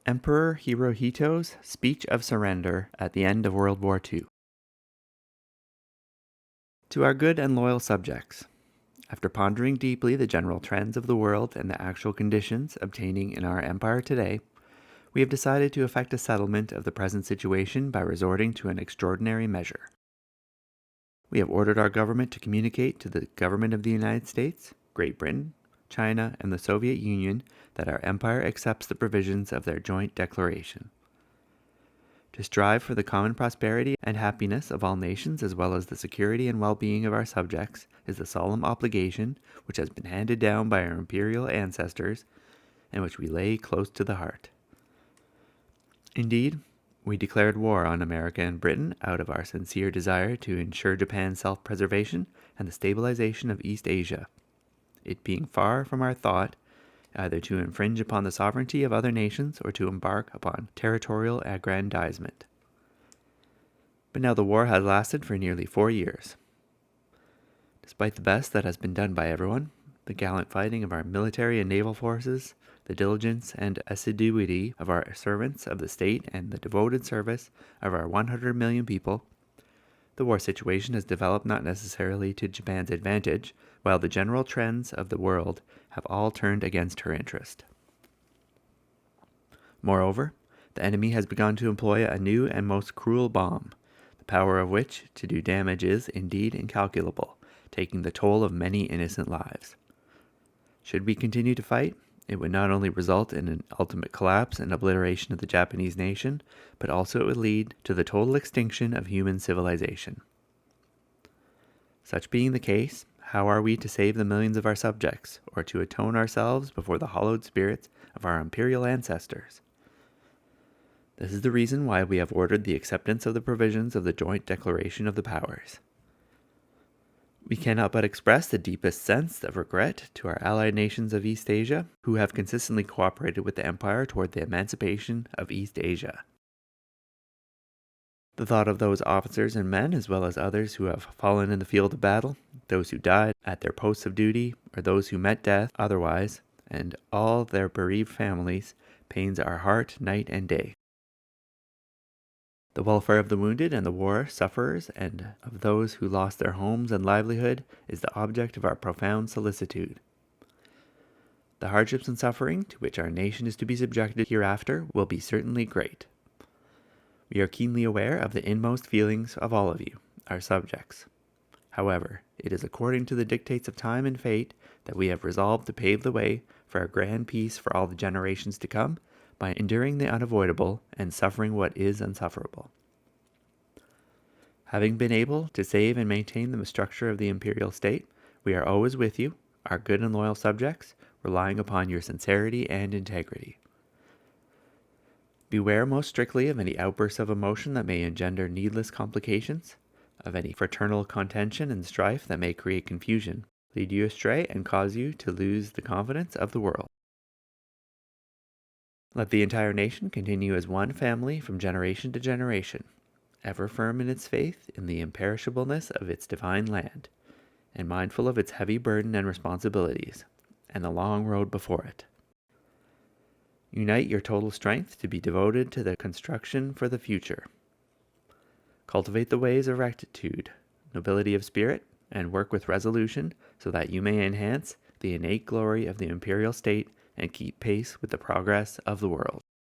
Emperor Hirohito's speech of surrender at the end of World War II. To our good and loyal subjects, after pondering deeply the general trends of the world and the actual conditions obtaining in our empire today, we have decided to effect a settlement of the present situation by resorting to an extraordinary measure. We have ordered our government to communicate to the government of the United States, Great Britain, China, and the Soviet Union that our empire accepts the provisions of their joint declaration. To strive for the common prosperity and happiness of all nations, as well as the security and well-being of our subjects, is the solemn obligation which has been handed down by our imperial ancestors and which we lay close to the heart. Indeed, we declared war on America and Britain out of our sincere desire to ensure Japan's self-preservation and the stabilization of East Asia, it being far from our thought either to infringe upon the sovereignty of other nations or to embark upon territorial aggrandizement. But now the war has lasted for nearly 4 years. Despite the best that has been done by everyone, the gallant fighting of our military and naval forces, the diligence and assiduity of our servants of the state, and the devoted service of our 100 million people, the war situation has developed not necessarily to Japan's advantage, while the general trends of the world have all turned against her interest. Moreover, the enemy has begun to employ a new and most cruel bomb, the power of which to do damage is indeed incalculable, taking the toll of many innocent lives. Should we continue to fight, it would not only result in an ultimate collapse and obliteration of the Japanese nation, but also it would lead to the total extinction of human civilization. Such being the case, how are we to save the millions of our subjects, or to atone ourselves before the hallowed spirits of our imperial ancestors? This is the reason why we have ordered the acceptance of the provisions of the Joint Declaration of the Powers. We cannot but express the deepest sense of regret to our allied nations of East Asia, who have consistently cooperated with the Empire toward the emancipation of East Asia. The thought of those officers and men, as well as others who have fallen in the field of battle, those who died at their posts of duty, or those who met death otherwise, and all their bereaved families, pains our heart night and day. The welfare of the wounded and the war sufferers and of those who lost their homes and livelihood is the object of our profound solicitude. The hardships and suffering to which our nation is to be subjected hereafter will be certainly great. We are keenly aware of the inmost feelings of all of you, our subjects. However, it is according to the dictates of time and fate that we have resolved to pave the way for a grand peace for all the generations to come, by enduring the unavoidable and suffering what is unsufferable. Having been able to save and maintain the structure of the imperial state, we are always with you, our good and loyal subjects, relying upon your sincerity and integrity. Beware most strictly of any outbursts of emotion that may engender needless complications, of any fraternal contention and strife that may create confusion, lead you astray, and cause you to lose the confidence of the world. Let the entire nation continue as one family from generation to generation, ever firm in its faith in the imperishableness of its divine land, and mindful of its heavy burden and responsibilities, and the long road before it. Unite your total strength to be devoted to the construction for the future. Cultivate the ways of rectitude, nobility of spirit, and work with resolution so that you may enhance the innate glory of the imperial state and keep pace with the progress of the world.